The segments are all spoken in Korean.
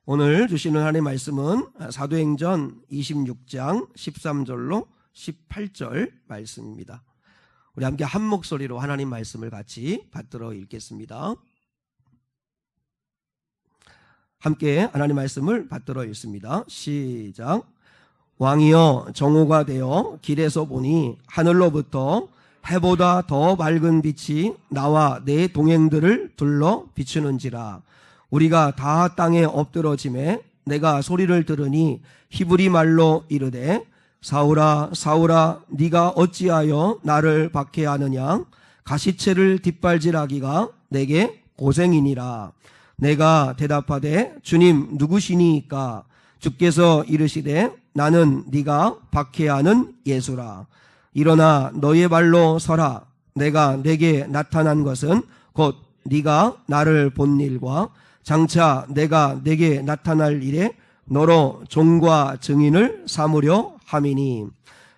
오늘 주시는 하나님의 말씀은 사도행전 26장 13절로 18절 말씀입니다. 우리 함께 한 목소리로 하나님 말씀을 같이 받들어 읽겠습니다. 함께 하나님 말씀을 받들어 읽습니다. 시작. 왕이여, 정오가 되어 길에서 보니 하늘로부터 해보다 더 밝은 빛이 나와 내 동행들을 둘러 비추는지라. 우리가 다 땅에 엎드러짐에 내가 소리를 들으니 히브리 말로 이르되 사울아 사울아 네가 어찌하여 나를 박해하느냐. 가시채를 뒷발질하기가 내게 고생이니라. 내가 대답하되 주님 누구시니까? 주께서 이르시되 나는 네가 박해하는 예수라. 일어나 너의 발로 서라. 내가 내게 나타난 것은 곧 네가 나를 본 일과 장차 내가 내게 나타날 일에 너로 종과 증인을 삼으려 함이니,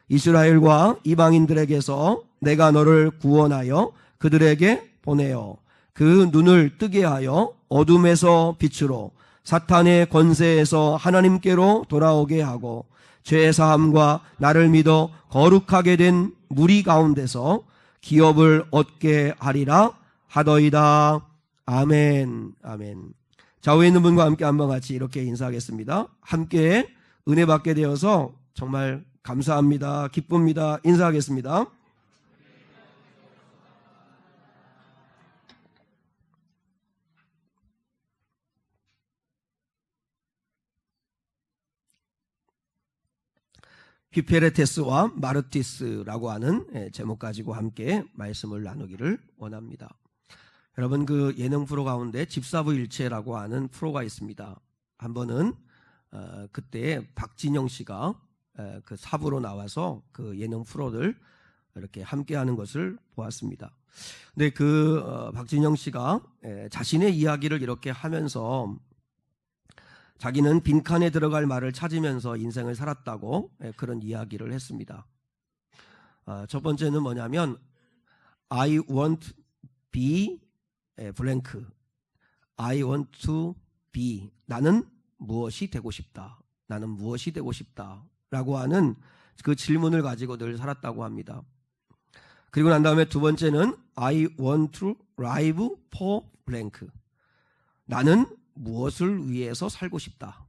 이스라엘과 이방인들에게서 내가 너를 구원하여 그들에게 보내어 그 눈을 뜨게 하여 어둠에서 빛으로 사탄의 권세에서 하나님께로 돌아오게 하고 죄사함과 나를 믿어 거룩하게 된 무리 가운데서 기업을 얻게 하리라 하더이다. 아멘. 아멘. 좌우에 있는 분과 함께 한번 같이 이렇게 인사하겠습니다. 함께 은혜 받게 되어서 정말 감사합니다. 기쁩니다. 인사하겠습니다. 휘페레테스와 마르티스라고 하는 제목 가지고 함께 말씀을 나누기를 원합니다. 여러분, 그 예능 프로 가운데 집사부 일체라고 하는 프로가 있습니다. 한 번은 그때 박진영 씨가 그 사부로 나와서 그 예능 프로를 이렇게 함께하는 것을 보았습니다. 근데 그 박진영 씨가 자신의 이야기를 이렇게 하면서 자기는 빈칸에 들어갈 말을 찾으면서 인생을 살았다고 그런 이야기를 했습니다. 첫 번째는 뭐냐면 I want be 블랭크. I want to be. 나는 무엇이 되고 싶다. 나는 무엇이 되고 싶다. 라고 하는 그 질문을 가지고 늘 살았다고 합니다. 그리고 난 다음에 두 번째는 I want to live for 블랭크. 나는 무엇을 위해서 살고 싶다.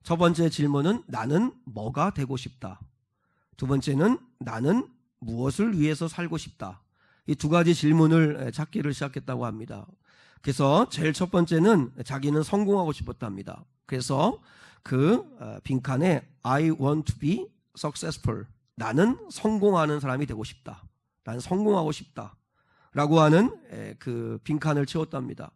첫 번째 질문은 나는 뭐가 되고 싶다. 두 번째는 나는 무엇을 위해서 살고 싶다. 이 두 가지 질문을 찾기를 시작했다고 합니다. 그래서 제일 첫 번째는 자기는 성공하고 싶었답니다. 그래서 그 빈칸에 I want to be successful. 나는 성공하는 사람이 되고 싶다. 나는 성공하고 싶다. 라고 하는 그 빈칸을 채웠답니다.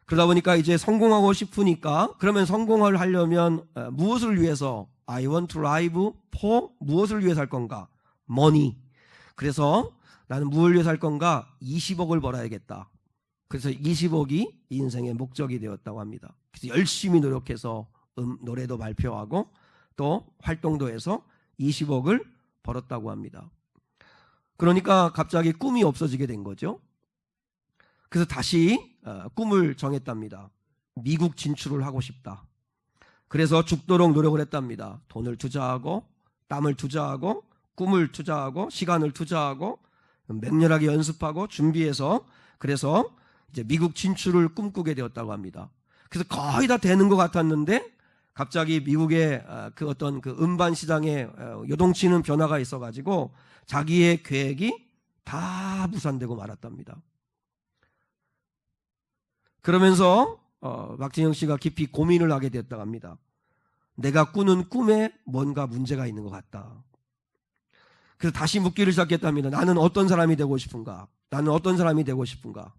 그러다 보니까 이제 성공하고 싶으니까 그러면 성공을 하려면 무엇을 위해서 I want to live for 무엇을 위해 살 건가? money. 그래서 나는 무엇을 위해 살 건가? 20억을 벌어야겠다. 그래서 20억이 인생의 목적이 되었다고 합니다. 그래서 열심히 노력해서 노래도 발표하고 또 활동도 해서 20억을 벌었다고 합니다. 그러니까 갑자기 꿈이 없어지게 된 거죠. 그래서 다시 꿈을 정했답니다. 미국 진출을 하고 싶다. 그래서 죽도록 노력을 했답니다. 돈을 투자하고 땀을 투자하고 꿈을 투자하고 시간을 투자하고 맹렬하게 연습하고 준비해서 그래서 이제 미국 진출을 꿈꾸게 되었다고 합니다. 그래서 거의 다 되는 것 같았는데 갑자기 미국의 그 어떤 그 음반 시장에 요동치는 변화가 있어가지고 자기의 계획이 다 무산되고 말았답니다. 그러면서 박진영 씨가 깊이 고민을 하게 되었다고 합니다. 내가 꾸는 꿈에 뭔가 문제가 있는 것 같다. 그래서 다시 묻기를 시작했답니다. 나는 어떤 사람이 되고 싶은가? 나는 어떤 사람이 되고 싶은가?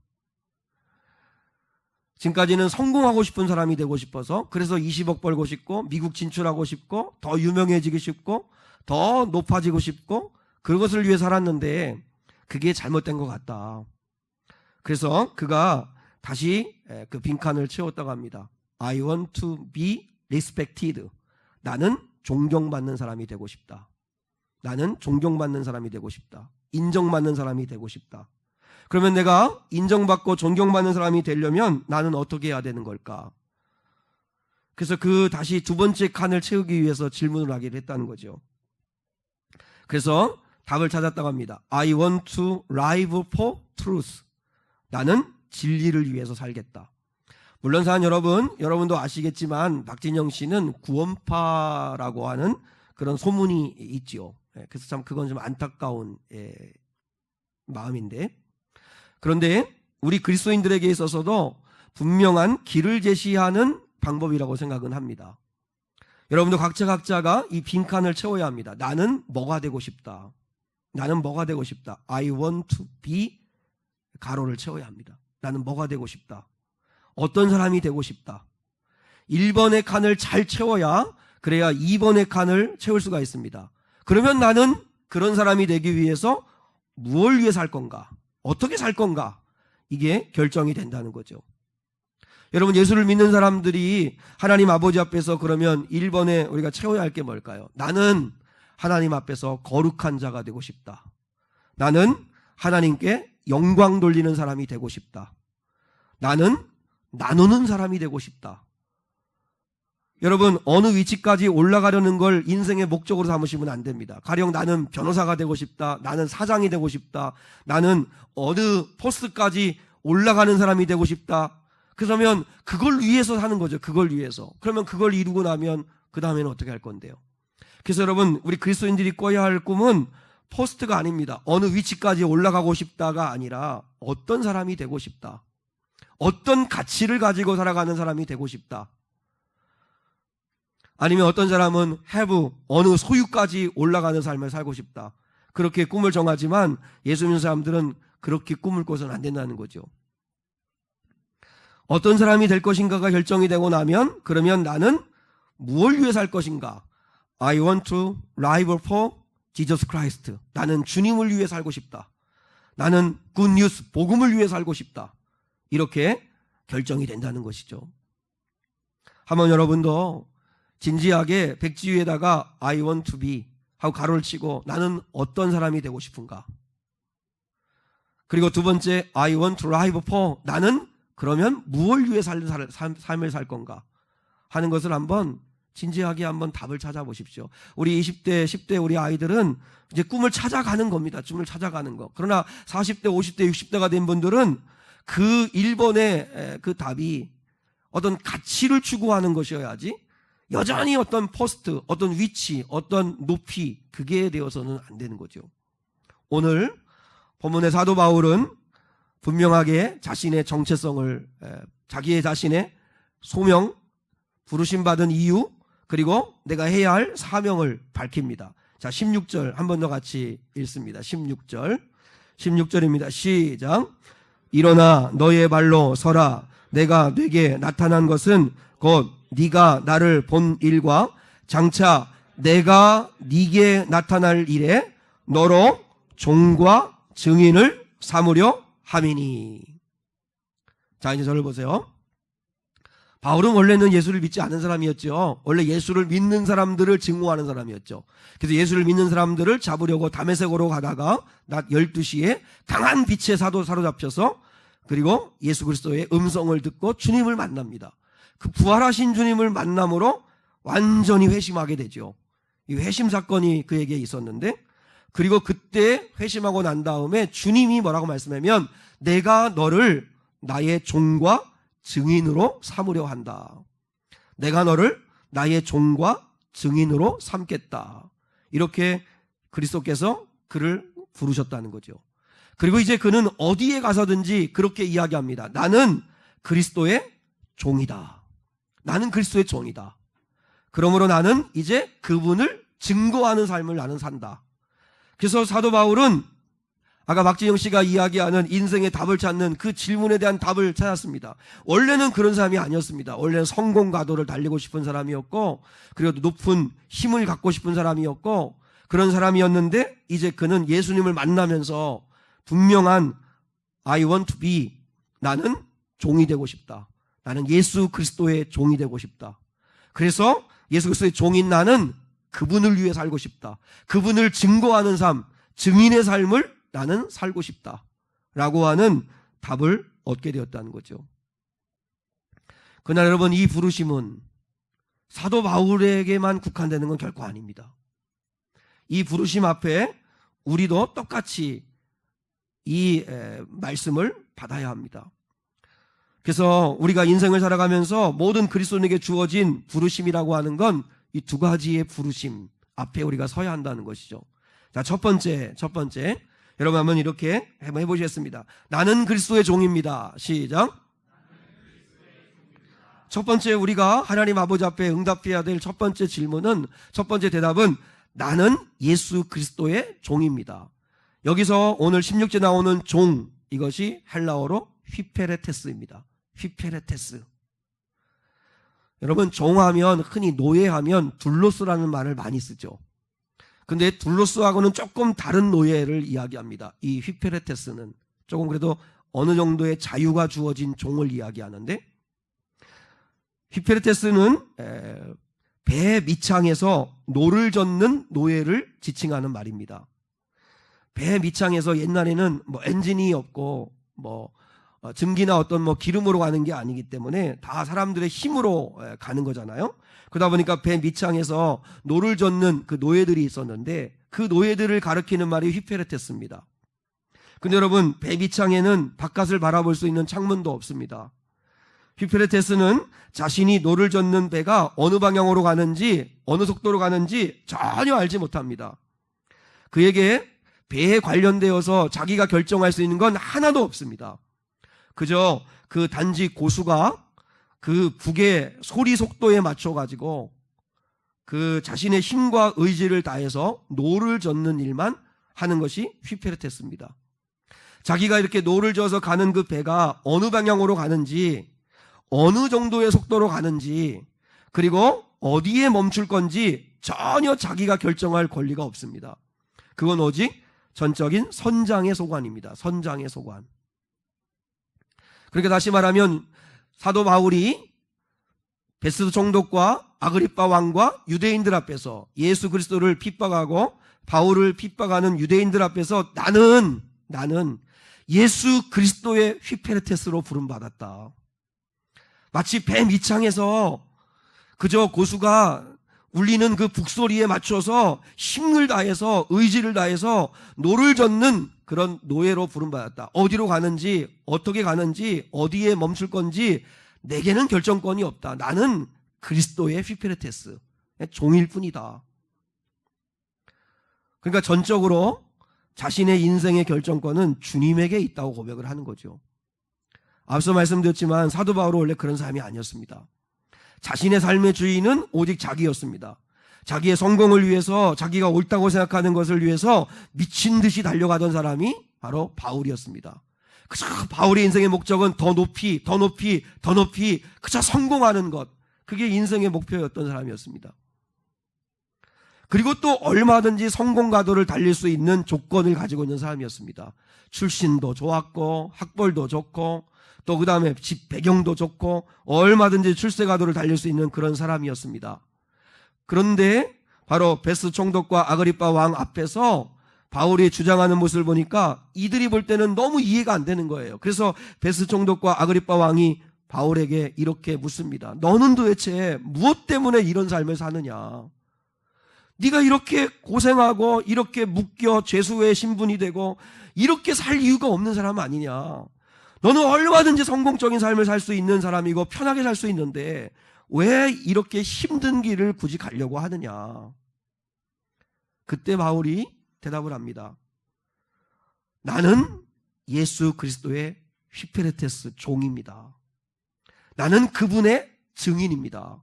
지금까지는 성공하고 싶은 사람이 되고 싶어서 그래서 20억 벌고 싶고 미국 진출하고 싶고 더 유명해지고 싶고 더 높아지고 싶고 그것을 위해 살았는데 그게 잘못된 것 같다. 그래서 그가 다시 그 빈칸을 채웠다고 합니다. I want to be respected. 나는 존경받는 사람이 되고 싶다. 나는 존경받는 사람이 되고 싶다. 인정받는 사람이 되고 싶다. 그러면 내가 인정받고 존경받는 사람이 되려면 나는 어떻게 해야 되는 걸까? 그래서 그 다시 두 번째 칸을 채우기 위해서 질문을 하기로 했다는 거죠. 그래서 답을 찾았다고 합니다. I want to live for truth. 나는 진리를 위해서 살겠다. 물론 사는 여러분도 아시겠지만 박진영 씨는 구원파라고 하는 그런 소문이 있죠. 그래서 참 그건 좀 안타까운 마음인데, 그런데 우리 그리스도인들에게 있어서도 분명한 길을 제시하는 방법이라고 생각은 합니다. 여러분도 각자가 이 빈칸을 채워야 합니다. 나는 뭐가 되고 싶다. 나는 뭐가 되고 싶다. I want to be 가로를 채워야 합니다. 나는 뭐가 되고 싶다. 어떤 사람이 되고 싶다. 1번의 칸을 잘 채워야 그래야 2번의 칸을 채울 수가 있습니다. 그러면 나는 그런 사람이 되기 위해서 무엇을 위해 살 건가? 어떻게 살 건가? 이게 결정이 된다는 거죠. 여러분, 예수를 믿는 사람들이 하나님 아버지 앞에서 그러면 1번에 우리가 채워야 할 게 뭘까요? 나는 하나님 앞에서 거룩한 자가 되고 싶다. 나는 하나님께 영광 돌리는 사람이 되고 싶다. 나는 나누는 사람이 되고 싶다. 여러분, 어느 위치까지 올라가려는 걸 인생의 목적으로 삼으시면 안 됩니다. 가령 나는 변호사가 되고 싶다. 나는 사장이 되고 싶다. 나는 어느 포스트까지 올라가는 사람이 되고 싶다. 그러면 그걸 위해서 사는 거죠. 그걸 위해서. 그러면 그걸 이루고 나면 그 다음에는 어떻게 할 건데요? 그래서 여러분, 우리 그리스도인들이 꿔야 할 꿈은 포스트가 아닙니다. 어느 위치까지 올라가고 싶다가 아니라 어떤 사람이 되고 싶다. 어떤 가치를 가지고 살아가는 사람이 되고 싶다. 아니면 어떤 사람은 have, 어느 소유까지 올라가는 삶을 살고 싶다. 그렇게 꿈을 정하지만 예수 믿는 사람들은 그렇게 꿈을 꿔서는 안 된다는 거죠. 어떤 사람이 될 것인가가 결정이 되고 나면 그러면 나는 무엇을 위해 살 것인가? I want to live for Jesus Christ. 나는 주님을 위해 살고 싶다. 나는 good news, 복음을 위해 살고 싶다. 이렇게 결정이 된다는 것이죠. 한번 여러분도 진지하게 백지 위에다가 I want to be 하고 가로를 치고 나는 어떤 사람이 되고 싶은가? 그리고 두 번째 I want to live for 나는 그러면 무엇을 위해 삶을 살 건가 하는 것을 한번 진지하게 한번 답을 찾아보십시오. 우리 20대, 10대 우리 아이들은 이제 꿈을 찾아가는 겁니다. 꿈을 찾아가는 거. 그러나 40대, 50대, 60대가 된 분들은 그 1번의 그 답이 어떤 가치를 추구하는 것이어야지 여전히 어떤 포스트, 어떤 위치, 어떤 높이 그게 되어서는 안 되는 거죠. 오늘 본문의 사도 바울은 분명하게 자신의 정체성을, 자기의 자신의 소명, 부르심받은 이유, 그리고 내가 해야 할 사명을 밝힙니다. 자, 16절 한 번 더 같이 읽습니다. 16절입니다. 시작. 일어나 너의 발로 서라. 내가 네게 나타난 것은 곧 네가 나를 본 일과 장차 내가 네게 나타날 일에 너로 종과 증인을 삼으려 함이니. 자, 이제 저를 보세요. 바울은 원래는 예수를 믿지 않은 사람이었죠. 원래 예수를 믿는 사람들을 증오하는 사람이었죠. 그래서 예수를 믿는 사람들을 잡으려고 다메섹으로 가다가 낮 12시에 강한 빛에 사로잡혀서 그리고 예수 그리스도의 음성을 듣고 주님을 만납니다. 그 부활하신 주님을 만남으로 완전히 회심하게 되죠. 이 회심 사건이 그에게 있었는데, 그리고 그때 회심하고 난 다음에 주님이 뭐라고 말씀하면 내가 너를 나의 종과 증인으로 삼으려 한다. 내가 너를 나의 종과 증인으로 삼겠다. 이렇게 그리스도께서 그를 부르셨다는 거죠. 그리고 이제 그는 어디에 가서든지 그렇게 이야기합니다. 나는 그리스도의 종이다. 나는 그리스도의 종이다. 그러므로 나는 이제 그분을 증거하는 삶을 나는 산다. 그래서 사도 바울은 아까 박진영 씨가 이야기하는 인생의 답을 찾는 그 질문에 대한 답을 찾았습니다. 원래는 그런 사람이 아니었습니다. 원래는 성공 가도를 달리고 싶은 사람이었고, 그리고 높은 힘을 갖고 싶은 사람이었고, 그런 사람이었는데 이제 그는 예수님을 만나면서 분명한 I want to be, 나는 종이 되고 싶다. 나는 예수 그리스도의 종이 되고 싶다. 그래서 예수 그리스도의 종인 나는 그분을 위해 살고 싶다. 그분을 증거하는 삶, 증인의 삶을 나는 살고 싶다 라고 하는 답을 얻게 되었다는 거죠. 그러나 여러분, 이 부르심은 사도 바울에게만 국한되는 건 결코 아닙니다. 이 부르심 앞에 우리도 똑같이 이 말씀을 받아야 합니다. 그래서 우리가 인생을 살아가면서 모든 그리스도인에게 주어진 부르심이라고 하는 건 이 두 가지의 부르심 앞에 우리가 서야 한다는 것이죠. 자, 첫 번째. 여러분 한번 이렇게 한번 해보시겠습니다. 나는 그리스도의 종입니다. 시작. 첫 번째 우리가 하나님 아버지 앞에 응답해야 될 첫 번째 질문은, 첫 번째 대답은 나는 예수 그리스도의 종입니다. 여기서 오늘 16절 나오는 종, 이것이 헬라어로 휘페레테스입니다. 휘페레테스. 여러분, 종하면 흔히 노예하면 둘로스라는 말을 많이 쓰죠. 근데 둘로스하고는 조금 다른 노예를 이야기합니다. 이 휘페레테스는 조금 그래도 어느 정도의 자유가 주어진 종을 이야기하는데, 휘페레테스는 배 밑창에서 노를 젓는 노예를 지칭하는 말입니다. 배 밑창에서 옛날에는 뭐 엔진이 없고 뭐 증기나 어떤 뭐 기름으로 가는 게 아니기 때문에 다 사람들의 힘으로 가는 거잖아요. 그러다 보니까 배 밑창에서 노를 젓는 그 노예들이 있었는데, 그 노예들을 가리키는 말이 휘페레테스입니다. 근데 여러분, 배 밑창에는 바깥을 바라볼 수 있는 창문도 없습니다. 휘페레테스는 자신이 노를 젓는 배가 어느 방향으로 가는지, 어느 속도로 가는지 전혀 알지 못합니다. 그에게 배에 관련되어서 자기가 결정할 수 있는 건 하나도 없습니다. 그저 그 단지 고수가 그 북의 소리 속도에 맞춰가지고 그 자신의 힘과 의지를 다해서 노를 젓는 일만 하는 것이 휘페레테스입니다. 자기가 이렇게 노를 저어서 가는 그 배가 어느 방향으로 가는지, 어느 정도의 속도로 가는지, 그리고 어디에 멈출 건지 전혀 자기가 결정할 권리가 없습니다. 그건 오직 전적인 선장의 소관입니다. 선장의 소관. 그러니까 다시 말하면 사도 바울이 베스도 총독과 아그리빠 왕과 유대인들 앞에서 예수 그리스도를 핍박하고 바울을 핍박하는 유대인들 앞에서 나는 예수 그리스도의 휘페레테스로 부름받았다. 마치 배 밑창에서 그저 고수가 울리는 그 북소리에 맞춰서 힘을 다해서, 의지를 다해서 노를 젓는 그런 노예로 부름받았다. 어디로 가는지, 어떻게 가는지, 어디에 멈출 건지 내게는 결정권이 없다. 나는 그리스도의 휘페레테스, 종일 뿐이다. 그러니까 전적으로 자신의 인생의 결정권은 주님에게 있다고 고백을 하는 거죠. 앞서 말씀드렸지만 사도 바울은 원래 그런 사람이 아니었습니다. 자신의 삶의 주인은 오직 자기였습니다. 자기의 성공을 위해서, 자기가 옳다고 생각하는 것을 위해서 미친 듯이 달려가던 사람이 바로 바울이었습니다. 그저 바울의 인생의 목적은 더 높이 그저 성공하는 것, 그게 인생의 목표였던 사람이었습니다. 그리고 또 얼마든지 성공 가도를 달릴 수 있는 조건을 가지고 있는 사람이었습니다. 출신도 좋았고 학벌도 좋고 또 그 다음에 집 배경도 좋고 얼마든지 출세 가도를 달릴 수 있는 그런 사람이었습니다. 그런데 바로 베스 총독과 아그리빠 왕 앞에서 바울이 주장하는 모습을 보니까 이들이 볼 때는 너무 이해가 안 되는 거예요. 그래서 베스 총독과 아그리빠 왕이 바울에게 이렇게 묻습니다. 너는 도대체 무엇 때문에 이런 삶을 사느냐? 네가 이렇게 고생하고 이렇게 묶여 죄수의 신분이 되고 이렇게 살 이유가 없는 사람 아니냐? 너는 얼마든지 성공적인 삶을 살 수 있는 사람이고 편하게 살 수 있는데 왜 이렇게 힘든 길을 굳이 가려고 하느냐? 그때 바울이 대답을 합니다. 나는 예수 그리스도의 휘페레테스 종입니다. 나는 그분의 증인입니다.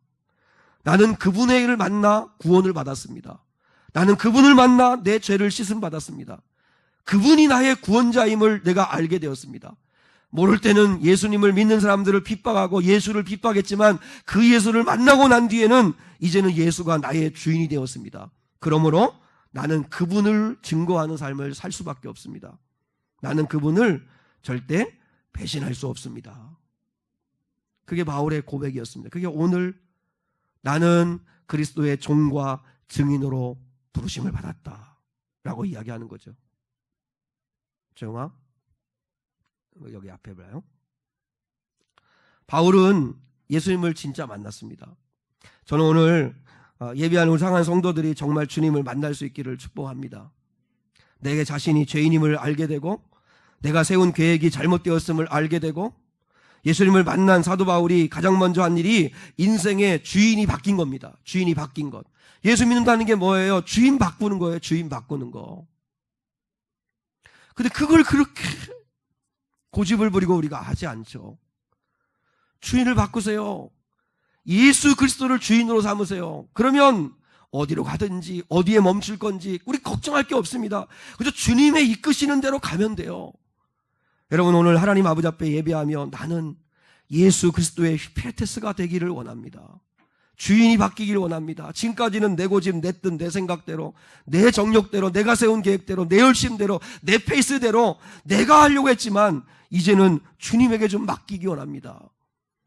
나는 그분의 일을 만나 구원을 받았습니다. 나는 그분을 만나 내 죄를 씻음 받았습니다. 그분이 나의 구원자임을 내가 알게 되었습니다. 모를 때는 예수님을 믿는 사람들을 핍박하고 예수를 핍박했지만 그 예수를 만나고 난 뒤에는 이제는 예수가 나의 주인이 되었습니다. 그러므로 나는 그분을 증거하는 삶을 살 수밖에 없습니다. 나는 그분을 절대 배신할 수 없습니다. 그게 바울의 고백이었습니다. 그게 오늘 나는 그리스도의 종과 증인으로 부르심을 받았다 라고 이야기하는 거죠. 정아 여기 앞에 봐요. 바울은 예수님을 진짜 만났습니다. 저는 오늘 예비한 우상한 성도들이 정말 주님을 만날 수 있기를 축복합니다. 내 자신이 죄인임을 알게 되고 내가 세운 계획이 잘못되었음을 알게 되고 예수님을 만난 사도 바울이 가장 먼저 한 일이 인생의 주인이 바뀐 겁니다. 주인이 바뀐 것. 예수 믿는다는 게 뭐예요? 주인 바꾸는 거예요. 주인 바꾸는 거. 근데 그걸 그렇게 고집을 부리고 우리가 하지 않죠. 주인을 바꾸세요. 예수 그리스도를 주인으로 삼으세요. 그러면 어디로 가든지 어디에 멈출 건지 우리 걱정할 게 없습니다. 그저 주님의 이끄시는 대로 가면 돼요. 여러분, 오늘 하나님 아버지 앞에 예배하며 나는 예수 그리스도의 휘피레테스가 되기를 원합니다. 주인이 바뀌기를 원합니다. 지금까지는 내 고집, 내 뜻, 내 생각대로, 내 정욕대로, 내가 세운 계획대로, 내 열심대로, 내 페이스대로 내가 하려고 했지만 이제는 주님에게 좀 맡기기 원합니다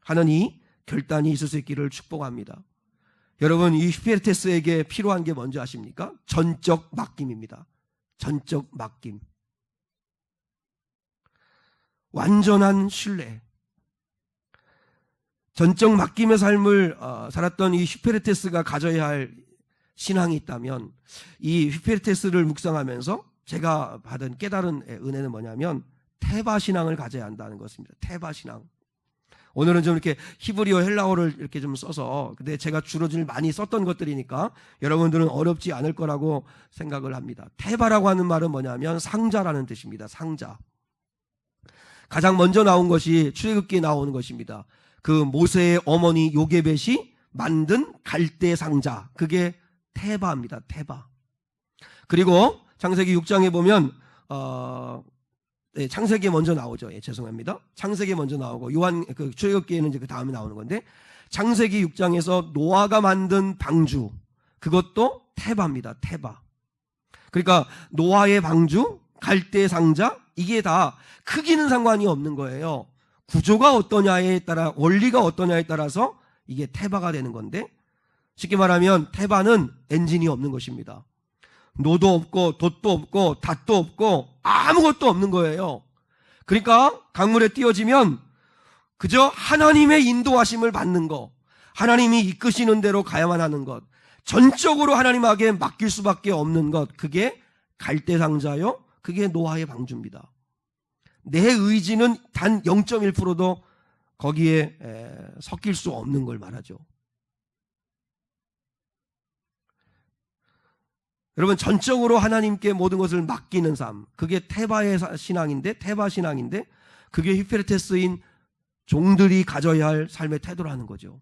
하는 이 결단이 있을 수 있기를 축복합니다. 여러분, 이 휘피레테스에게 필요한 게 뭔지 아십니까? 전적 맡김입니다. 전적 맡김. 완전한 신뢰. 전적 맡김의 삶을 살았던 이 휘피레테스가 가져야 할 신앙이 있다면 이 휘피레테스를 묵상하면서 제가 받은 깨달은 은혜는 뭐냐면 테바 신앙을 가져야 한다는 것입니다. 테바 신앙. 오늘은 좀 이렇게 히브리어 헬라어를 이렇게 좀 써서, 근데 제가 주로 좀 많이 썼던 것들이니까 여러분들은 어렵지 않을 거라고 생각을 합니다. 테바라고 하는 말은 뭐냐면 상자라는 뜻입니다. 상자. 가장 먼저 나온 것이 출애굽기에 나오는 것입니다. 그 모세의 어머니 요게벳이 만든 갈대 상자, 그게 테바입니다. 테바. 그리고 창세기 6장에 보면 창세기에 먼저 나오죠. 죄송합니다. 창세기에 먼저 나오고 요한 그 출애굽기에는 이제 그 다음에 나오는 건데, 창세기 6장에서 노아가 만든 방주, 그것도 테바입니다. 테바. 그러니까 노아의 방주, 갈대 상자, 이게 다 크기는 상관이 없는 거예요. 구조가 어떠냐에 따라, 원리가 어떠냐에 따라서 이게 테바가 되는 건데, 쉽게 말하면 테바는 엔진이 없는 것입니다. 노도 없고 돛도 없고 닷도 없고 아무것도 없는 거예요. 그러니까 강물에 띄어지면 그저 하나님의 인도하심을 받는 것, 하나님이 이끄시는 대로 가야만 하는 것, 전적으로 하나님에게 맡길 수밖에 없는 것, 그게 갈대상자요, 그게 노아의 방주입니다. 내 의지는 단 0.1%도 거기에 섞일 수 없는 걸 말하죠. 여러분, 전적으로 하나님께 모든 것을 맡기는 삶, 그게 테바의 신앙인데, 테바 신앙인데, 그게 휘피레테스인 종들이 가져야 할 삶의 태도라는 거죠.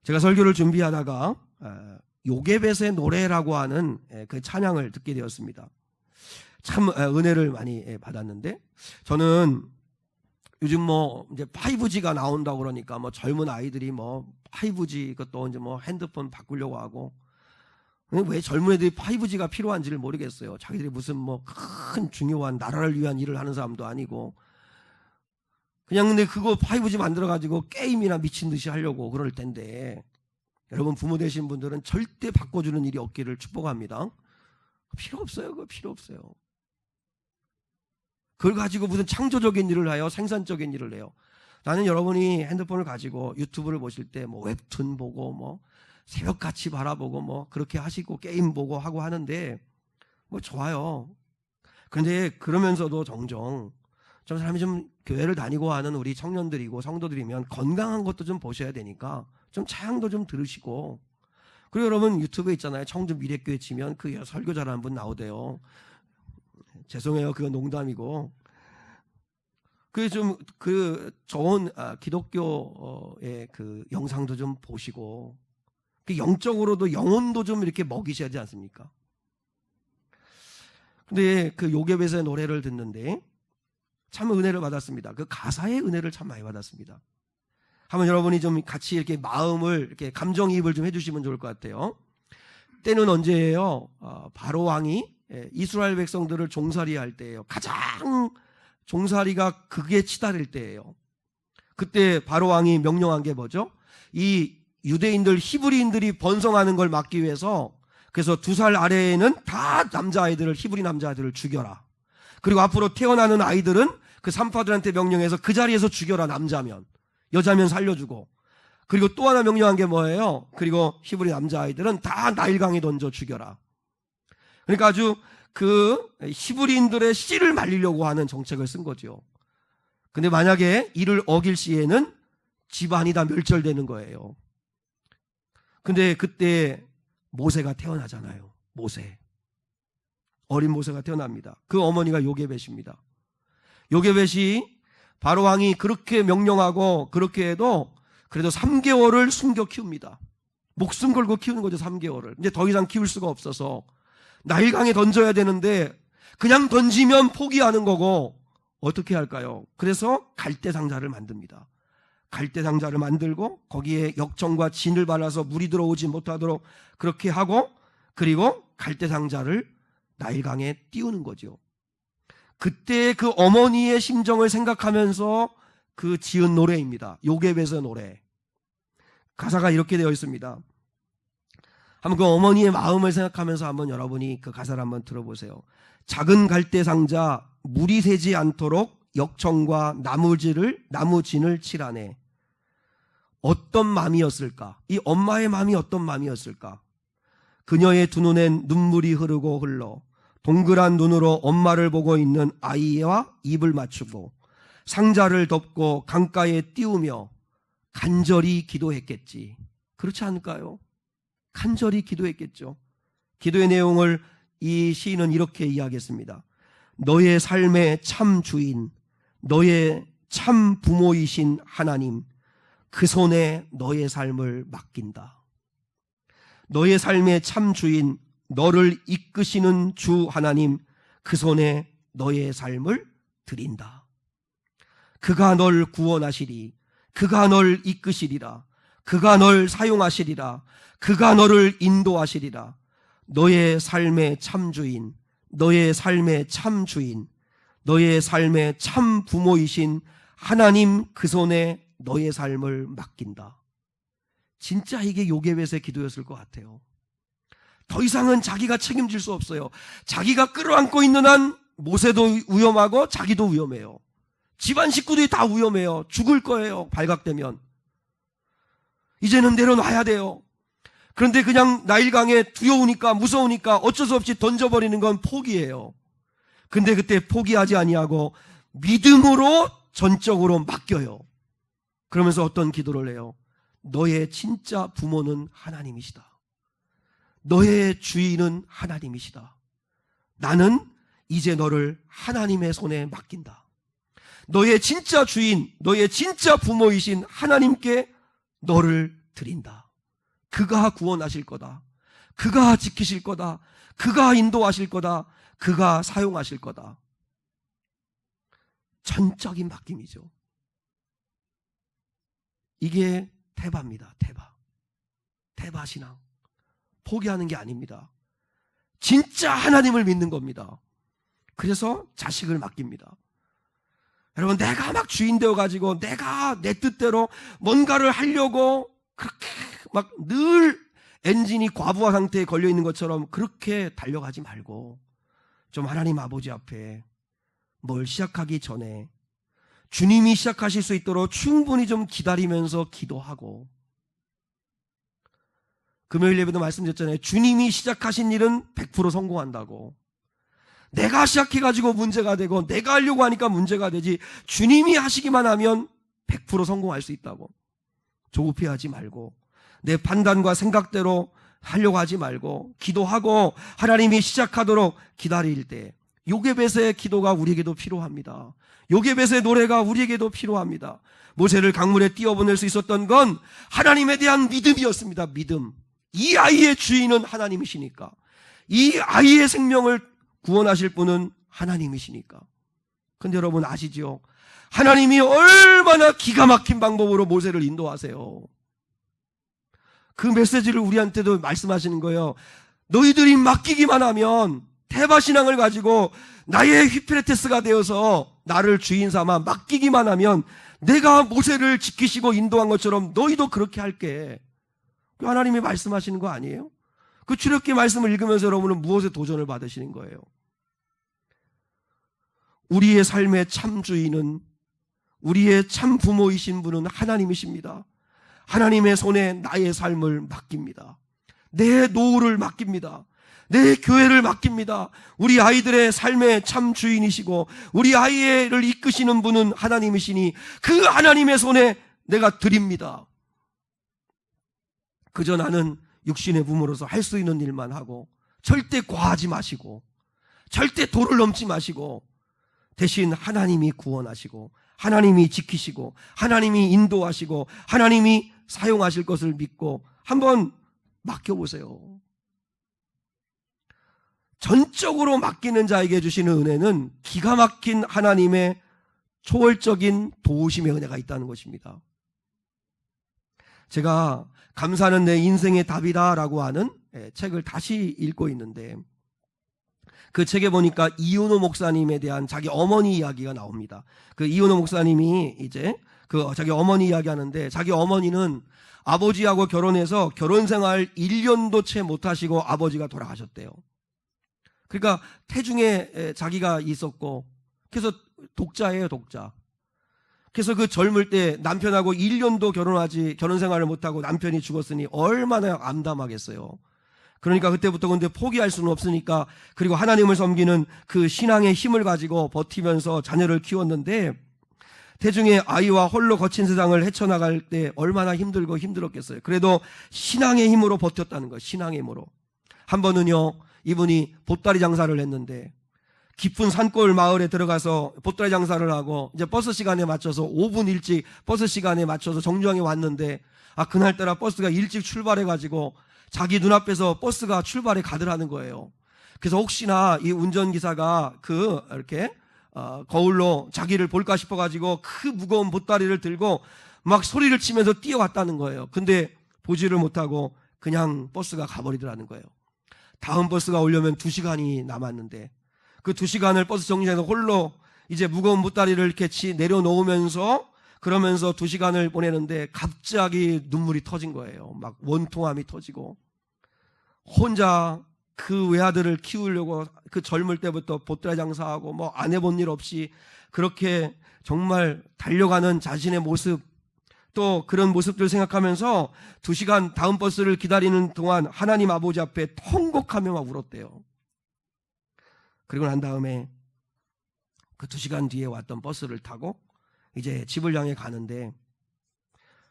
제가 설교를 준비하다가 요게벳의 노래라고 하는 그 찬양을 듣게 되었습니다. 참 은혜를 많이 받았는데, 저는 요즘 뭐 이제 5G가 나온다고 그러니까 뭐 젊은 아이들이 뭐 5G 그것도 이제 뭐 핸드폰 바꾸려고 하고, 왜 젊은 애들이 5G가 필요한지를 모르겠어요. 자기들이 무슨 뭐 큰 중요한 나라를 위한 일을 하는 사람도 아니고, 그냥 근데 그거 5G 만들어 가지고 게임이나 미친 듯이 하려고 그럴 텐데, 여러분 부모 되신 분들은 절대 바꿔주는 일이 없기를 축복합니다. 필요 없어요. 그거 필요 없어요. 그걸 가지고 무슨 창조적인 일을 해요? 생산적인 일을 해요? 나는 여러분이 핸드폰을 가지고 유튜브를 보실 때 뭐 웹툰 보고 뭐 새벽같이 바라보고 뭐 그렇게 하시고 게임 보고 하고 하는데 뭐 좋아요. 그런데 그러면서도 종종 좀 사람이 좀 교회를 다니고 하는 우리 청년들이고 성도들이면 건강한 것도 좀 보셔야 되니까 좀 찬양도 좀 들으시고, 그리고 여러분 유튜브에 있잖아요. 청주 미래교회 치면 그 설교 잘하는 분 나오대요. 죄송해요. 그건 농담이고. 그 좀 그 좋은 기독교의 그 영상도 좀 보시고, 그 영적으로도 영혼도 좀 이렇게 먹이셔야 되지 않습니까? 근데 그 요게벳의 노래를 듣는데 참 은혜를 받았습니다. 그 가사의 은혜를 참 많이 받았습니다. 한번 여러분이 좀 같이 이렇게 마음을 이렇게 감정이입을 좀 해주시면 좋을 것 같아요. 때는 언제예요? 바로 왕이 이스라엘 백성들을 종살이할 때예요. 가장 종살이가 극에 치달을 때예요. 그때 바로 왕이 명령한 게 뭐죠? 이 유대인들, 히브리인들이 번성하는 걸 막기 위해서, 그래서 2살 아래에는 다 남자아이들을, 히브리 남자아이들을 죽여라. 그리고 앞으로 태어나는 아이들은 그 산파들한테 명령해서 그 자리에서 죽여라. 남자면, 여자면 살려주고, 그리고 또 하나 명령한 게 뭐예요? 그리고 히브리 남자아이들은 다 나일강에 던져 죽여라. 그러니까 아주 그 히브리인들의 씨를 말리려고 하는 정책을 쓴 거죠. 근데 만약에 이를 어길 시에는 집안이 다 멸절되는 거예요. 근데 그때 모세가 태어나잖아요. 모세. 어린 모세가 태어납니다. 그 어머니가 요게벳입니다. 요게벳이 바로 왕이 그렇게 명령하고 그렇게 해도 그래도 3개월을 숨겨 키웁니다. 목숨 걸고 키우는 거죠. 3개월을. 이제 더 이상 키울 수가 없어서 나일강에 던져야 되는데 그냥 던지면 포기하는 거고 어떻게 할까요? 그래서 갈대상자를 만듭니다. 갈대상자를 만들고 거기에 역청과 진을 발라서 물이 들어오지 못하도록 그렇게 하고 그리고 갈대상자를 나일강에 띄우는 거죠. 그때 그 어머니의 심정을 생각하면서 그 지은 노래입니다. 요게벳의 노래. 가사가 이렇게 되어 있습니다. 한번 그 어머니의 마음을 생각하면서 한번 여러분이 그 가사를 한번 들어보세요. 작은 갈대상자 물이 새지 않도록 역청과 나무진을 칠하네. 어떤 마음이었을까? 이 엄마의 마음이 어떤 마음이었을까? 그녀의 두 눈엔 눈물이 흐르고 흘러 동그란 눈으로 엄마를 보고 있는 아이와 입을 맞추고 상자를 덮고 강가에 띄우며 간절히 기도했겠지. 그렇지 않을까요? 간절히 기도했겠죠. 기도의 내용을 이 시인은 이렇게 이야기했습니다. 너의 삶의 참 주인, 너의 참 부모이신 하나님, 그 손에 너의 삶을 맡긴다. 너의 삶의 참 주인, 너를 이끄시는 주 하나님, 그 손에 너의 삶을 드린다. 그가 널 구원하시리, 그가 널 이끄시리라, 그가 널 사용하시리라, 그가 너를 인도하시리라. 너의 삶의 참 주인, 너의 삶의 참 주인, 너의 삶의 참 부모이신 하나님, 그 손에 너의 삶을 맡긴다. 진짜 이게 요게벳의 기도였을 것 같아요. 더 이상은 자기가 책임질 수 없어요. 자기가 끌어안고 있는 한 모세도 위험하고 자기도 위험해요. 집안 식구들이 다 위험해요. 죽을 거예요. 발각되면. 이제는 내려놔야 돼요. 그런데 그냥 나일강에 두려우니까 무서우니까 어쩔 수 없이 던져버리는 건 포기예요. 근데 그때 포기하지 아니하고 믿음으로 전적으로 맡겨요. 그러면서 어떤 기도를 해요? 너의 진짜 부모는 하나님이시다. 너의 주인은 하나님이시다. 나는 이제 너를 하나님의 손에 맡긴다. 너의 진짜 주인, 너의 진짜 부모이신 하나님께 너를 드린다. 그가 구원하실 거다. 그가 지키실 거다. 그가 인도하실 거다. 그가 사용하실 거다. 전적인 맡김이죠. 이게 태바입니다. 태바 신앙. 포기하는 게 아닙니다. 진짜 하나님을 믿는 겁니다. 그래서 자식을 맡깁니다. 여러분, 내가 막 주인 되어가지고 내가 내 뜻대로 뭔가를 하려고 그렇게 막 늘 엔진이 과부하 상태에 걸려있는 것처럼 그렇게 달려가지 말고 좀 하나님 아버지 앞에 뭘 시작하기 전에 주님이 시작하실 수 있도록 충분히 좀 기다리면서 기도하고, 금요일 예배도 말씀드렸잖아요. 주님이 시작하신 일은 100% 성공한다고. 내가 시작해가지고 문제가 되고 내가 하려고 하니까 문제가 되지, 주님이 하시기만 하면 100% 성공할 수 있다고. 조급해하지 말고 내 판단과 생각대로 하려고 하지 말고 기도하고 하나님이 시작하도록 기다릴 때, 요게벳의 기도가 우리에게도 필요합니다. 요게벳의 노래가 우리에게도 필요합니다. 모세를 강물에 띄워보낼 수 있었던 건 하나님에 대한 믿음이었습니다. 믿음. 이 아이의 주인은 하나님이시니까, 이 아이의 생명을 구원하실 분은 하나님이시니까. 근데 여러분 아시죠? 하나님이 얼마나 기가 막힌 방법으로 모세를 인도하세요. 그 메시지를 우리한테도 말씀하시는 거예요. 너희들이 맡기기만 하면, 태바 신앙을 가지고 나의 휘피레테스가 되어서 나를 주인 삼아 맡기기만 하면 내가 모세를 지키시고 인도한 것처럼 너희도 그렇게 할게. 하나님이 말씀하시는 거 아니에요? 그 출애굽기 말씀을 읽으면서 여러분은 무엇에 도전을 받으시는 거예요? 우리의 삶의 참 주인은, 우리의 참 부모이신 분은 하나님이십니다. 하나님의 손에 나의 삶을 맡깁니다. 내 노후를 맡깁니다. 내 교회를 맡깁니다. 우리 아이들의 삶의 참 주인이시고 우리 아이를 이끄시는 분은 하나님이시니 그 하나님의 손에 내가 드립니다. 그저 나는 육신의 부모로서 할 수 있는 일만 하고 절대 과하지 마시고 절대 도를 넘지 마시고 대신 하나님이 구원하시고 하나님이 지키시고 하나님이 인도하시고 하나님이 사용하실 것을 믿고 한번 맡겨보세요. 전적으로 맡기는 자에게 주시는 은혜는 기가 막힌 하나님의 초월적인 도우심의 은혜가 있다는 것입니다. 제가 감사는 내 인생의 답이다 라고 하는 책을 다시 읽고 있는데 그 책에 보니까 이은호 목사님에 대한 자기 어머니 이야기가 나옵니다. 그 이은호 목사님이 이제 그 자기 어머니 이야기 하는데 자기 어머니는 아버지하고 결혼해서 결혼 생활 1년도 채 못하시고 아버지가 돌아가셨대요. 그러니까 태중에 자기가 있었고 그래서 독자예요, 독자. 그래서 그 젊을 때 남편하고 1년도 결혼 생활을 못하고 남편이 죽었으니 얼마나 암담하겠어요. 그러니까 그때부터 근데 포기할 수는 없으니까 그리고 하나님을 섬기는 그 신앙의 힘을 가지고 버티면서 자녀를 키웠는데 태중에 아이와 홀로 거친 세상을 헤쳐나갈 때 얼마나 힘들고 힘들었겠어요. 그래도 신앙의 힘으로 버텼다는 거예요. 신앙의 힘으로. 한 번은요 이분이 보따리 장사를 했는데 깊은 산골 마을에 들어가서 보따리 장사를 하고 이제 버스 시간에 맞춰서 5분 일찍 버스 시간에 맞춰서 정류장에 왔는데 그날따라 버스가 일찍 출발해가지고 자기 눈앞에서 버스가 출발에 가더라는 거예요. 그래서 혹시나 이 운전기사가 이렇게 거울로 자기를 볼까 싶어가지고 그 무거운 보따리를 들고 막 소리를 치면서 뛰어왔다는 거예요. 근데 보지를 못하고 그냥 버스가 가버리더라는 거예요. 다음 버스가 오려면 2시간이 남았는데 그 2시간을 버스 정류장에서 홀로 이제 무거운 보따리를 이렇게 내려놓으면서 그러면서 2시간을 보내는데 갑자기 눈물이 터진 거예요. 막 원통함이 터지고 혼자 그 외아들을 키우려고 그 젊을 때부터 보따리 장사하고 뭐 안 해본 일 없이 그렇게 정말 달려가는 자신의 모습 또 그런 모습들 생각하면서 2시간 다음 버스를 기다리는 동안 하나님 아버지 앞에 통곡하며 막 울었대요. 그리고 난 다음에 그 2시간 뒤에 왔던 버스를 타고 이제 집을 향해 가는데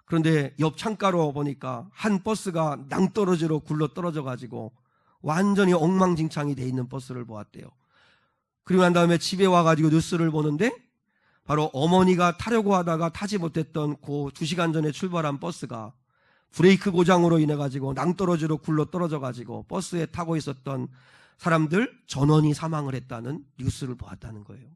그런데 옆 창가로 보니까 한 버스가 낭떠러지로 굴러 떨어져 가지고 완전히 엉망진창이 돼 있는 버스를 보았대요. 그리고 난 다음에 집에 와가지고 뉴스를 보는데 바로 어머니가 타려고 하다가 타지 못했던 그 2시간 전에 출발한 버스가 브레이크 고장으로 인해 가지고 낭떠러지로 굴러 떨어져 가지고 버스에 타고 있었던 사람들 전원이 사망을 했다는 뉴스를 보았다는 거예요.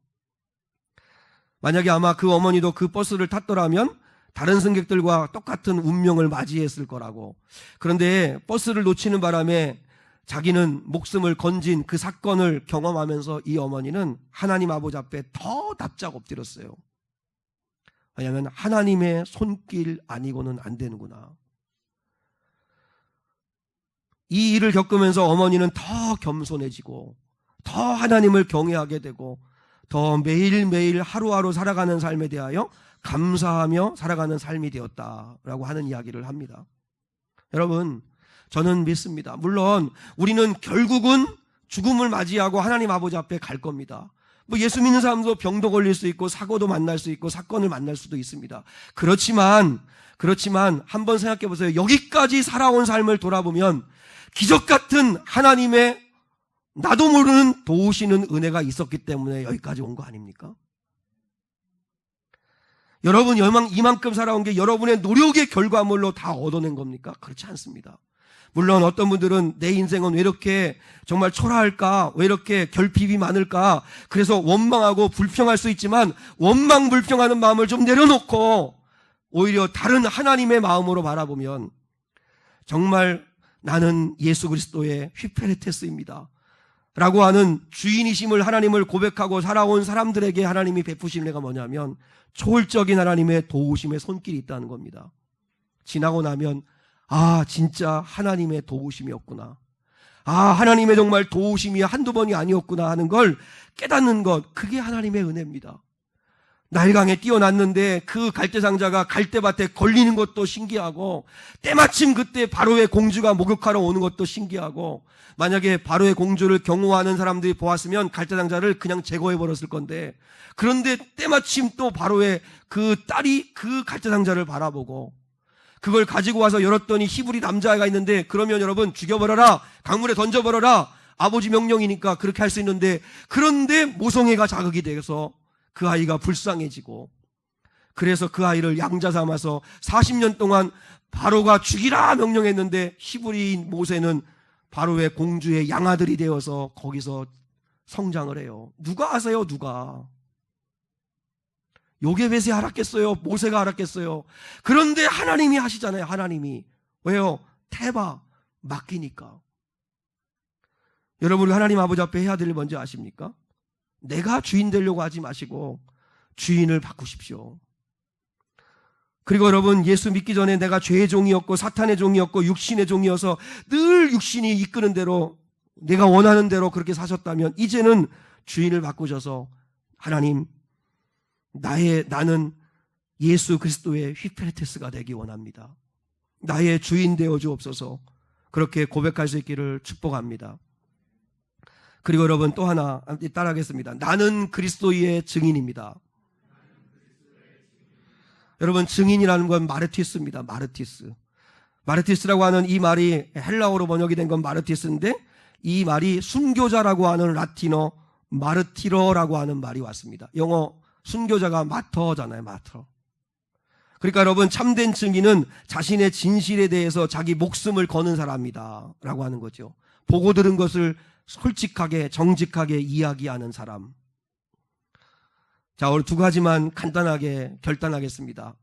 만약에 아마 그 어머니도 그 버스를 탔더라면 다른 승객들과 똑같은 운명을 맞이했을 거라고. 그런데 버스를 놓치는 바람에 자기는 목숨을 건진 그 사건을 경험하면서 이 어머니는 하나님 아버지 앞에 더 납작 엎드렸어요. 왜냐하면 하나님의 손길 아니고는 안 되는구나. 이 일을 겪으면서 어머니는 더 겸손해지고 더 하나님을 경외하게 되고 더 매일매일 하루하루 살아가는 삶에 대하여 감사하며 살아가는 삶이 되었다라고 하는 이야기를 합니다. 여러분, 저는 믿습니다. 물론 우리는 결국은 죽음을 맞이하고 하나님 아버지 앞에 갈 겁니다. 뭐 예수 믿는 사람도 병도 걸릴 수 있고 사고도 만날 수 있고 사건을 만날 수도 있습니다. 그렇지만 한번 생각해 보세요. 여기까지 살아온 삶을 돌아보면 기적 같은 하나님의 나도 모르는 도우시는 은혜가 있었기 때문에 여기까지 온 거 아닙니까? 여러분 이만큼 살아온 게 여러분의 노력의 결과물로 다 얻어낸 겁니까? 그렇지 않습니다. 물론 어떤 분들은 내 인생은 왜 이렇게 정말 초라할까? 왜 이렇게 결핍이 많을까? 그래서 원망하고 불평할 수 있지만 원망 불평하는 마음을 좀 내려놓고 오히려 다른 하나님의 마음으로 바라보면 정말 나는 예수 그리스도의 휘페레테스입니다 라고 하는 주인이심을 하나님을 고백하고 살아온 사람들에게 하나님이 베푸신 은혜가 뭐냐면 초월적인 하나님의 도우심의 손길이 있다는 겁니다. 지나고 나면 진짜 하나님의 도우심이었구나. 하나님의 정말 도우심이 한두 번이 아니었구나 하는 걸 깨닫는 것, 그게 하나님의 은혜입니다. 나일강에 뛰어났는데 그 갈대상자가 갈대밭에 걸리는 것도 신기하고, 때마침 그때 바로의 공주가 목욕하러 오는 것도 신기하고, 만약에 바로의 공주를 경호하는 사람들이 보았으면 갈대상자를 그냥 제거해 버렸을 건데, 그런데 때마침 또 바로의 그 딸이 그 갈대상자를 바라보고 그걸 가지고 와서 열었더니 히브리 남자가 있는데, 그러면 여러분 죽여버려라, 강물에 던져버려라, 아버지 명령이니까 그렇게 할 수 있는데, 그런데 모성애가 자극이 돼서 그 아이가 불쌍해지고, 그래서 그 아이를 양자 삼아서 40년 동안 바로가 죽이라 명령했는데 히브리인 모세는 바로의 공주의 양아들이 되어서 거기서 성장을 해요. 누가 아세요? 누가? 요게벳이 알았겠어요? 모세가 알았겠어요? 그런데 하나님이 하시잖아요. 하나님이. 왜요? 태바, 맡기니까. 여러분, 하나님 아버지 앞에 해야 될 일 뭔지 아십니까? 내가 주인 되려고 하지 마시고 주인을 바꾸십시오. 그리고 여러분, 예수 믿기 전에 내가 죄의 종이었고 사탄의 종이었고 육신의 종이어서 늘 육신이 이끄는 대로, 내가 원하는 대로 그렇게 사셨다면 이제는 주인을 바꾸셔서, 하나님, 나는 예수 그리스도의 휘페레테스가 되기 원합니다. 나의 주인 되어 주옵소서. 그렇게 고백할 수 있기를 축복합니다. 그리고 여러분, 또 하나 따라하겠습니다. 나는 그리스도의 증인입니다. 여러분, 증인이라는 건 마르티스입니다. 마르티스라고 하는 이 말이 헬라어로 번역이 된 건 마르티스인데, 이 말이 순교자라고 하는 라틴어 마르티러라고 하는 말이 왔습니다. 영어 순교자가 마터잖아요. 마터. 그러니까 여러분, 참된 증인은 자신의 진실에 대해서 자기 목숨을 거는 사람이다 라고 하는 거죠. 보고 들은 것을 솔직하게 정직하게 이야기하는 사람. 자, 오늘 두 가지만 간단하게 결단하겠습니다.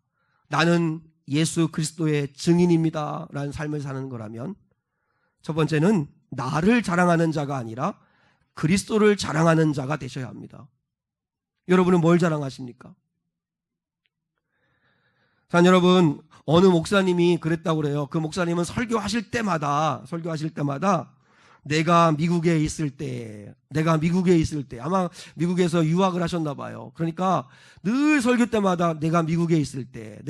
나는 예수 그리스도의 증인입니다 라는 삶을 사는 거라면, 첫 번째는 나를 자랑하는 자가 아니라 그리스도를 자랑하는 자가 되셔야 합니다. 여러분은 뭘 자랑하십니까? 자, 여러분, 어느 목사님이 그랬다고 그래요. 그 목사님은 설교하실 때마다 내가 미국에 있을 때, 아마 미국에서 유학을 하셨나 봐요. 그러니까 늘 설교 때마다 내가 미국에 있을 때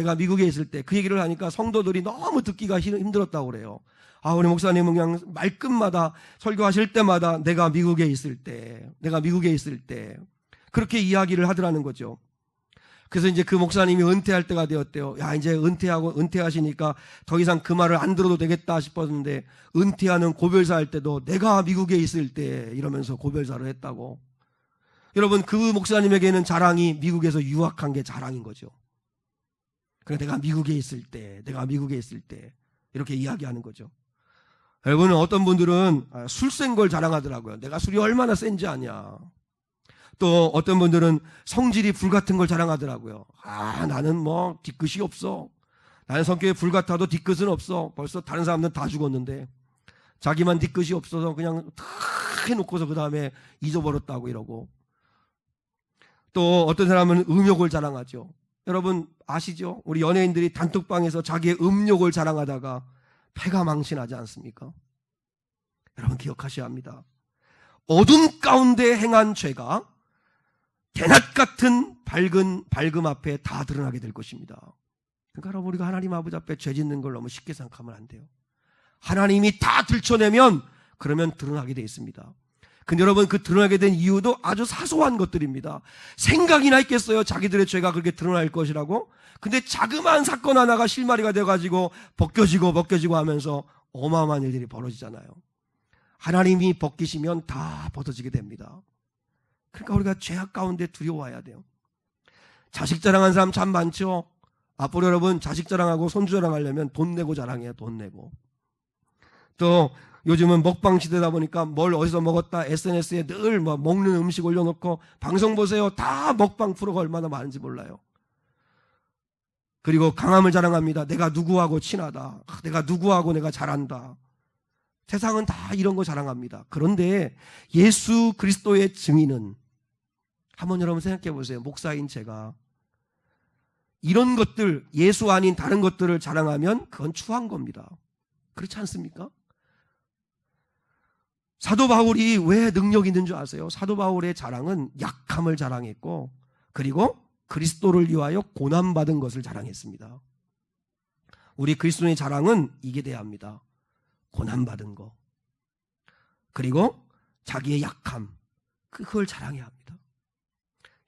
그 얘기를 하니까 성도들이 너무 듣기가 힘들었다고 그래요. 아, 우리 목사님은 그냥 말끝마다 설교하실 때마다 내가 미국에 있을 때 그렇게 이야기를 하더라는 거죠. 그래서 이제 그 목사님이 은퇴할 때가 되었대요. 야, 이제 은퇴하시니까 더 이상 그 말을 안 들어도 되겠다 싶었는데, 은퇴하는 고별사 할 때도 내가 미국에 있을 때 이러면서 고별사를 했다고. 여러분, 그 목사님에게는 자랑이 미국에서 유학한 게 자랑인 거죠. 그래, 내가 미국에 있을 때 이렇게 이야기하는 거죠. 여러분, 어떤 분들은 술 센 걸 자랑하더라고요. 내가 술이 얼마나 센지 아냐. 또 어떤 분들은 성질이 불같은 걸 자랑하더라고요. 아, 나는 뭐 뒤끝이 없어. 나는 성격이 불같아도 뒤끝은 없어. 벌써 다른 사람들은 다 죽었는데 자기만 뒤끝이 없어서 그냥 다 해놓고서 그 다음에 잊어버렸다고 이러고. 또 어떤 사람은 음욕을 자랑하죠. 여러분 아시죠? 우리 연예인들이 단톡방에서 자기의 음욕을 자랑하다가 패가 망신하지 않습니까? 여러분 기억하셔야 합니다. 어둠 가운데 행한 죄가 대낮 같은 밝음 앞에 다 드러나게 될 것입니다. 그러니까 여러분, 우리가 하나님 아버지 앞에 죄 짓는 걸 너무 쉽게 생각하면 안 돼요. 하나님이 다 들춰내면 그러면 드러나게 돼 있습니다. 근데 여러분, 그 드러나게 된 이유도 아주 사소한 것들입니다. 생각이나 있겠어요? 자기들의 죄가 그렇게 드러날 것이라고? 근데 자그마한 사건 하나가 실마리가 돼가지고 벗겨지고 하면서 어마어마한 일들이 벌어지잖아요. 하나님이 벗기시면 다 벗어지게 됩니다. 그러니까 우리가 죄악 가운데 두려워해야 돼요. 자식 자랑하는 사람 참 많죠. 앞으로 여러분 자식 자랑하고 손주 자랑하려면 돈 내고 자랑해요. 돈 내고. 또 요즘은 먹방 시대다 보니까 뭘 어디서 먹었다 SNS에 늘 뭐 먹는 음식 올려놓고 방송 보세요. 다 먹방 프로가 얼마나 많은지 몰라요. 그리고 강함을 자랑합니다. 내가 누구하고 친하다. 내가 누구하고 내가 잘한다. 세상은 다 이런 거 자랑합니다. 그런데 예수 그리스도의 증인은, 한번 여러분 생각해 보세요. 목사인 제가 이런 것들, 예수 아닌 다른 것들을 자랑하면 그건 추한 겁니다. 그렇지 않습니까? 사도 바울이 왜 능력 있는 줄 아세요? 사도 바울의 자랑은 약함을 자랑했고, 그리고 그리스도를 위하여 고난받은 것을 자랑했습니다. 우리 그리스도인의 자랑은 이게 돼야 합니다. 고난받은 거. 그리고 자기의 약함, 그걸 자랑해야 합니다.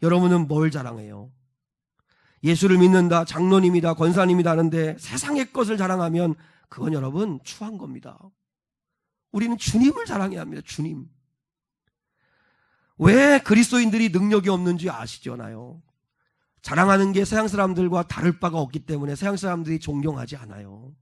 여러분은 뭘 자랑해요? 예수를 믿는다, 장로님이다, 권사님이다 하는데 세상의 것을 자랑하면 그건 여러분 추한 겁니다. 우리는 주님을 자랑해야 합니다. 주님. 왜 그리스도인들이 능력이 없는지 아시잖아요. 자랑하는 게 서양 사람들과 다를 바가 없기 때문에 서양 사람들이 존경하지 않아요.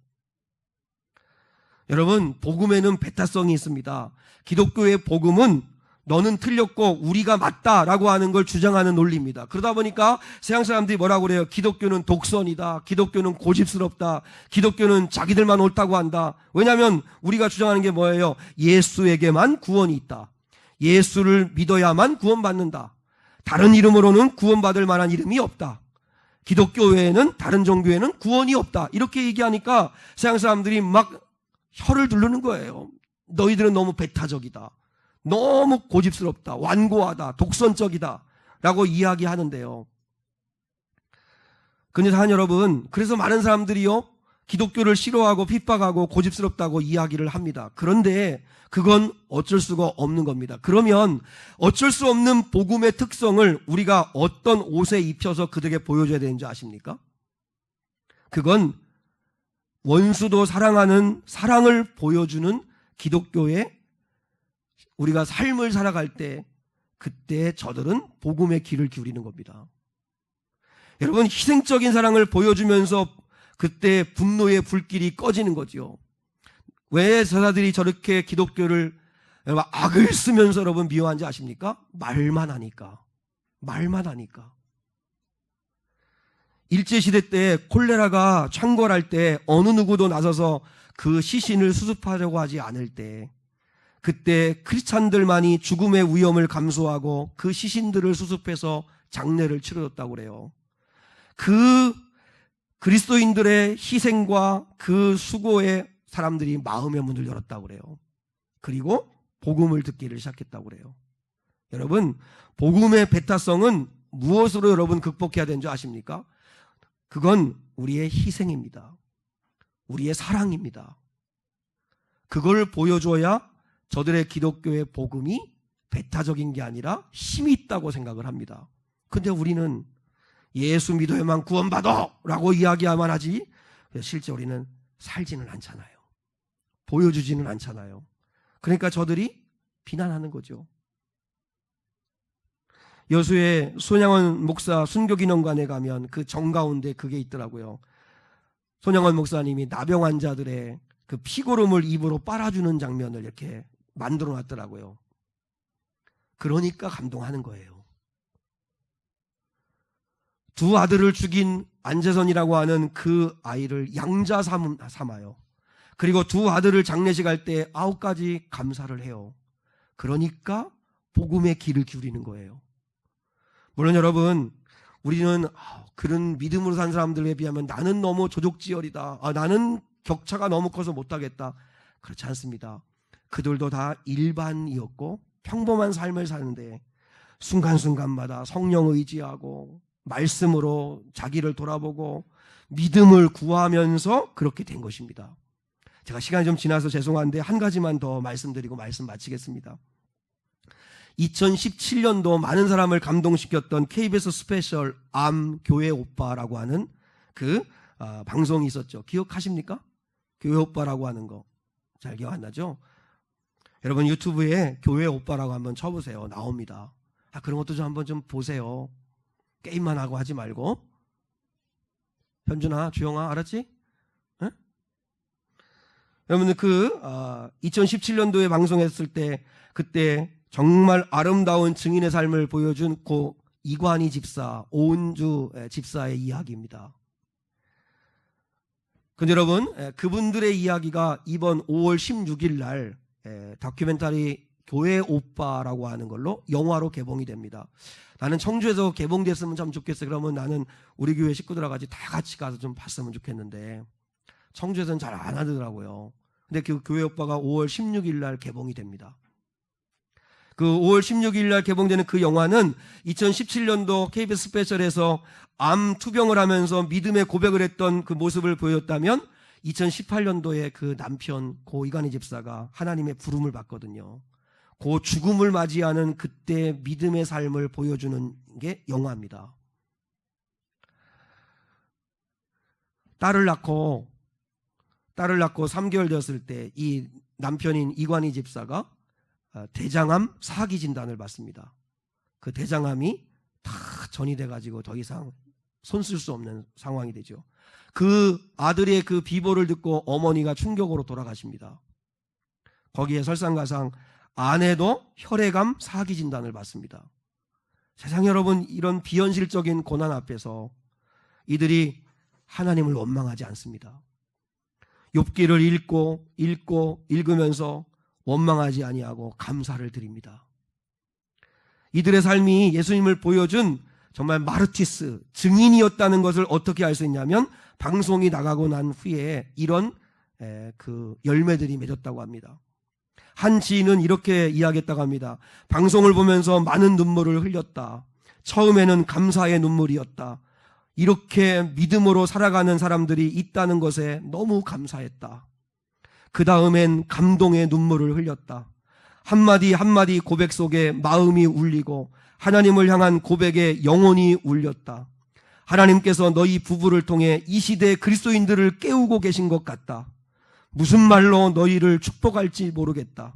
여러분, 복음에는 배타성이 있습니다. 기독교의 복음은 너는 틀렸고 우리가 맞다라고 하는 걸 주장하는 논리입니다. 그러다 보니까 서양 사람들이 뭐라고 그래요? 기독교는 독선이다. 기독교는 고집스럽다. 기독교는 자기들만 옳다고 한다. 왜냐하면 우리가 주장하는 게 뭐예요? 예수에게만 구원이 있다. 예수를 믿어야만 구원받는다. 다른 이름으로는 구원받을 만한 이름이 없다. 기독교 외에는 다른 종교에는 구원이 없다. 이렇게 얘기하니까 서양 사람들이 막 혀를 두르는 거예요. 너희들은 너무 배타적이다. 너무 고집스럽다. 완고하다. 독선적이다. 라고 이야기하는데요. 그런데 한 여러분, 그래서 많은 사람들이요, 기독교를 싫어하고 핍박하고 고집스럽다고 이야기를 합니다. 그런데 그건 어쩔 수가 없는 겁니다. 그러면 어쩔 수 없는 복음의 특성을 우리가 어떤 옷에 입혀서 그들에게 보여줘야 되는지 아십니까? 그건 원수도 사랑하는 사랑을 보여주는 기독교의 우리가 삶을 살아갈 때 그때 저들은 복음의 귀를 기울이는 겁니다. 여러분, 희생적인 사랑을 보여주면서 그때 분노의 불길이 꺼지는 거죠. 왜 저자들이 저렇게 기독교를 악을 쓰면서 여러분 미워한지 아십니까? 말만 하니까. 말만 하니까. 일제시대 때 콜레라가 창궐할 때 어느 누구도 나서서 그 시신을 수습하려고 하지 않을 때 그때 크리스찬들만이 죽음의 위험을 감수하고 그 시신들을 수습해서 장례를 치러줬다고 그래요. 그 그리스도인들의 희생과 그 수고에 사람들이 마음의 문을 열었다고 그래요. 그리고 복음을 듣기를 시작했다고 그래요. 여러분, 복음의 배타성은 무엇으로 여러분 극복해야 되는지 아십니까? 그건 우리의 희생입니다. 우리의 사랑입니다. 그걸 보여줘야 저들의 기독교의 복음이 배타적인 게 아니라 힘이 있다고 생각을 합니다. 근데 우리는 예수 믿어야만 구원받아! 라고 이야기하만 하지 실제 우리는 살지는 않잖아요. 보여주지는 않잖아요. 그러니까 저들이 비난하는 거죠. 여수의 손양원 목사 순교기념관에 가면 그 정가운데 그게 있더라고요. 손양원 목사님이 나병 환자들의 그 피고름을 입으로 빨아주는 장면을 이렇게 만들어 놨더라고요. 그러니까 감동하는 거예요. 두 아들을 죽인 안재선이라고 하는 그 아이를 양자 삼아요. 그리고 두 아들을 장례식 할 때 9가지 감사를 해요. 그러니까 복음의 귀를 기울이는 거예요. 물론 여러분, 우리는 그런 믿음으로 산 사람들에 비하면 나는 너무 조족지혈이다. 나는 격차가 너무 커서 못하겠다. 그렇지 않습니다. 그들도 다 일반이었고 평범한 삶을 사는데 순간순간마다 성령 의지하고 말씀으로 자기를 돌아보고 믿음을 구하면서 그렇게 된 것입니다. 제가 시간이 좀 지나서 죄송한데 한 가지만 더 말씀드리고 말씀 마치겠습니다. 2017년도 많은 사람을 감동시켰던 KBS 스페셜 암 교회 오빠라고 하는 그 방송이 있었죠. 기억하십니까? 교회 오빠라고 하는 거. 잘 기억 안 나죠? 여러분 유튜브에 교회 오빠라고 한번 쳐보세요. 나옵니다. 그런 것도 좀 한번 좀 보세요. 게임만 하고 하지 말고. 현준아, 주영아, 알았지? 응? 여러분들 2017년도에 방송했을 때 그때 정말 아름다운 증인의 삶을 보여준 고 이관희 집사, 오은주 집사의 이야기입니다. 근데 여러분, 그분들의 이야기가 이번 5월 16일 날 다큐멘터리 교회 오빠라고 하는 걸로 영화로 개봉이 됩니다. 나는 청주에서 개봉됐으면 참 좋겠어. 그러면 나는 우리 교회 식구들하고 다 같이 가서 좀 봤으면 좋겠는데 청주에서는 잘 안 하더라고요. 근데 그 교회 오빠가 5월 16일 날 개봉이 됩니다. 그 5월 16일 날 개봉되는 그 영화는 2017년도 KBS 스페셜에서 암 투병을 하면서 믿음의 고백을 했던 그 모습을 보였다면 2018년도에 그 남편 고 이관희 집사가 하나님의 부름을 받거든요. 그 죽음을 맞이하는 그때 믿음의 삶을 보여주는 게 영화입니다. 딸을 낳고 3개월 되었을 때 이 남편인 이관희 집사가 대장암 4기 진단을 받습니다. 그 대장암이 다 전이 돼가지고 더 이상 손 쓸 수 없는 상황이 되죠. 그 아들의 그 비보를 듣고 어머니가 충격으로 돌아가십니다. 거기에 설상가상 아내도 혈액암 4기 진단을 받습니다. 세상 여러분, 이런 비현실적인 고난 앞에서 이들이 하나님을 원망하지 않습니다. 욥기를 읽으면서 원망하지 아니하고 감사를 드립니다. 이들의 삶이 예수님을 보여준 정말 마르티스, 증인이었다는 것을 어떻게 알 수 있냐면 방송이 나가고 난 후에 이런 그 열매들이 맺었다고 합니다. 한 지인은 이렇게 이야기했다고 합니다. 방송을 보면서 많은 눈물을 흘렸다. 처음에는 감사의 눈물이었다. 이렇게 믿음으로 살아가는 사람들이 있다는 것에 너무 감사했다. 그 다음엔 감동의 눈물을 흘렸다. 한마디 한마디 고백 속에 마음이 울리고 하나님을 향한 고백에 영혼이 울렸다. 하나님께서 너희 부부를 통해 이 시대의 그리스도인들을 깨우고 계신 것 같다. 무슨 말로 너희를 축복할지 모르겠다.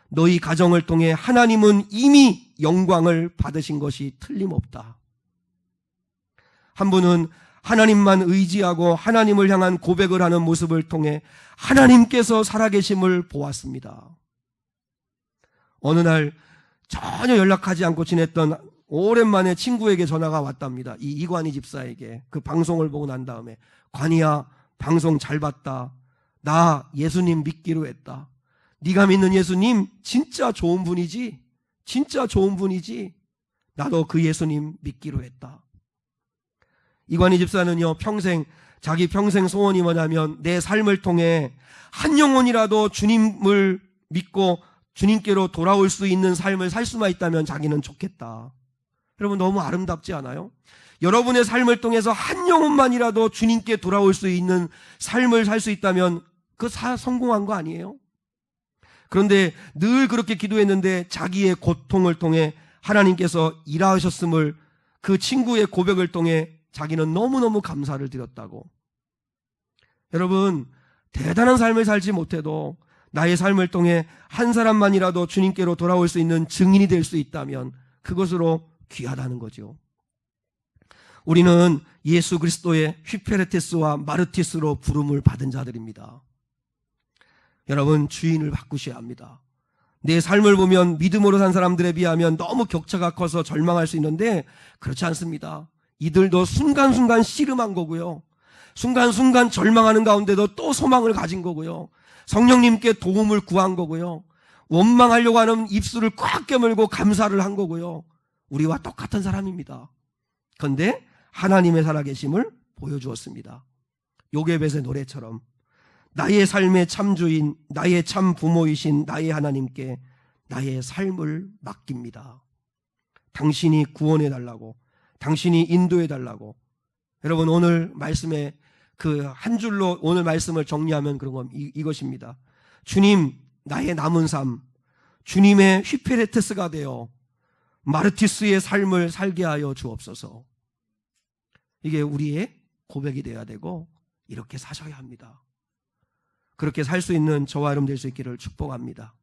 너희 가정을 통해 하나님은 이미 영광을 받으신 것이 틀림없다. 한 분은 하나님만 의지하고 하나님을 향한 고백을 하는 모습을 통해 하나님께서 살아계심을 보았습니다. 어느 날 전혀 연락하지 않고 지냈던 오랜만에 친구에게 전화가 왔답니다. 이 이관희 집사에게. 그 방송을 보고 난 다음에, 관희야, 방송 잘 봤다. 나 예수님 믿기로 했다. 네가 믿는 예수님 진짜 좋은 분이지? 진짜 좋은 분이지? 나도 그 예수님 믿기로 했다. 이관희 집사는요, 자기 평생 소원이 뭐냐면 내 삶을 통해 한 영혼이라도 주님을 믿고 주님께로 돌아올 수 있는 삶을 살 수만 있다면 자기는 좋겠다. 여러분, 너무 아름답지 않아요? 여러분의 삶을 통해서 한 영혼만이라도 주님께 돌아올 수 있는 삶을 살 수 있다면 그 성공한 거 아니에요? 그런데 늘 그렇게 기도했는데 자기의 고통을 통해 하나님께서 일하셨음을 그 친구의 고백을 통해 자기는 너무너무 감사를 드렸다고. 여러분, 대단한 삶을 살지 못해도 나의 삶을 통해 한 사람만이라도 주님께로 돌아올 수 있는 증인이 될 수 있다면 그것으로 귀하다는 거죠. 우리는 예수 그리스도의 휘페레테스와 마르티스로 부름을 받은 자들입니다. 여러분, 주인을 바꾸셔야 합니다. 내 삶을 보면 믿음으로 산 사람들에 비하면 너무 격차가 커서 절망할 수 있는데 그렇지 않습니다. 이들도 순간순간 씨름한 거고요. 순간순간 절망하는 가운데도 또 소망을 가진 거고요. 성령님께 도움을 구한 거고요. 원망하려고 하는 입술을 꽉 깨물고 감사를 한 거고요. 우리와 똑같은 사람입니다. 그런데 하나님의 살아계심을 보여주었습니다. 요게벳의 노래처럼 나의 삶의 참주인, 나의 참 부모이신 나의 하나님께 나의 삶을 맡깁니다. 당신이 구원해달라고, 당신이 인도해달라고. 여러분, 오늘 말씀에 그 한 줄로 오늘 말씀을 정리하면 그런 건 이것입니다. 주님, 나의 남은 삶, 주님의 휘페레테스가 되어 마르티스의 삶을 살게 하여 주옵소서. 이게 우리의 고백이 되어야 되고 이렇게 사셔야 합니다. 그렇게 살 수 있는 저와 여러분 될 수 있기를 축복합니다.